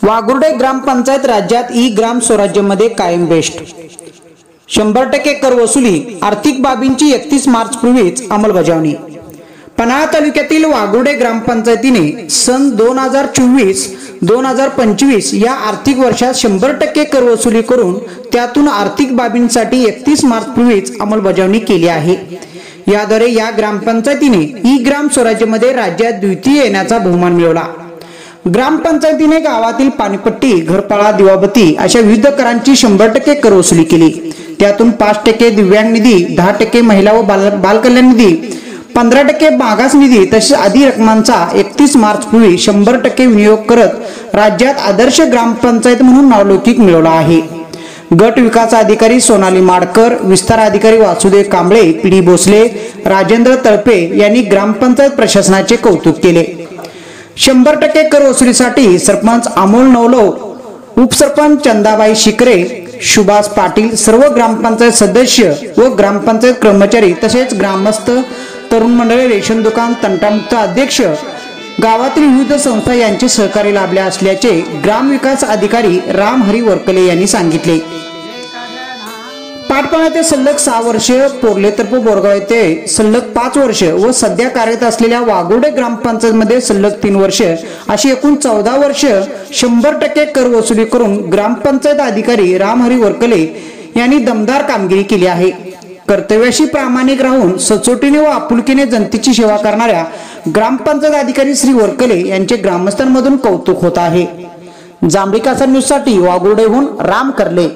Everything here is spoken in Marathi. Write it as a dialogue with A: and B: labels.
A: वाघुर्डे ग्रामपंचायत राज्यात ई ग्राम स्वराज्यमध्ये कायम बेस्ट। 100% कर वसुली, आर्थिक बाबींची 31 मार्च पूर्वीच अंमलबजावणी। पन्हाळा तालुक्यातील वाघुर्डे ग्रामपंचायतीने सन 2024-2025 या आर्थिक वर्षात 100% कर वसुली करून त्यातून आर्थिक बाबींसाठी 31 मार्च पूर्वीच अंमलबजावणी केली आहे। याद्वारे या ग्रामपंचायतीने ई ग्राम स्वराज्यमध्ये राज्यात द्वितीय येण्याचा बहुमान मिळवला। ग्रामपंचायतीने गावातील पाणीपट्टी, घरपाळा, दिवाबत्ती अशा विविध करांची 100% कर वसुली केली। त्यातून 5% दिव्यांग निधी, 10% महिला व बालकल्याण निधी, 15% मागास निधी तसेच आदी रकमांचा 31 मार्च पूर्वी 100% विनियोग करत राज्यात आदर्श ग्रामपंचायत म्हणून नावलौकिक मिळवला आहे। गट विकास अधिकारी सोनाली माडकर, विस्तार अधिकारी वासुदेव कांबळे, पीडी भोसले, राजेंद्र तळपे यांनी ग्रामपंचायत प्रशासनाचे कौतुक केले। 100% कर वसुलीसाठी सरपंच अमोल नवलो, उपसरपंच चंदाबाई शिकरे, सुभाष पाटील, सर्व ग्रामपंचायत सदस्य व ग्रामपंचायत कर्मचारी तसेच ग्रामस्थ, तरुण मंडळे, रेशन दुकान, तंटामुक्त अध्यक्ष, गावातील विविध संस्था यांचे सहकार्य लाभले असल्याचे ग्रामविकास अधिकारी रामहरी वरकले यांनी सांगितले। पाटपणा येथे सलग 6 वर्ष, पोर्लेतर्फ बोरगाव येथे सलग 5 वर्ष व सध्या कार्यरत असलेल्या वाघुर्डे ग्रामपंचायतमध्ये सलग 3 वर्ष अशी एकूण 14 वर्ष 100% कर वसुली करून ग्रामपंचायत अधिकारी रामहरी वरकले यांनी दमदार कामगिरी केली आहे। कर्तव्याशी प्रामाणिक राहून सचोटीने व आपुलकीने जनतेची सेवा करणाऱ्या ग्रामपंचायत अधिकारी श्री वरकले यांचे ग्रामस्थांमधून कौतुक होत आहे। जांभळी कासा न्यूज साठी वाघुर्डेहून राम करले।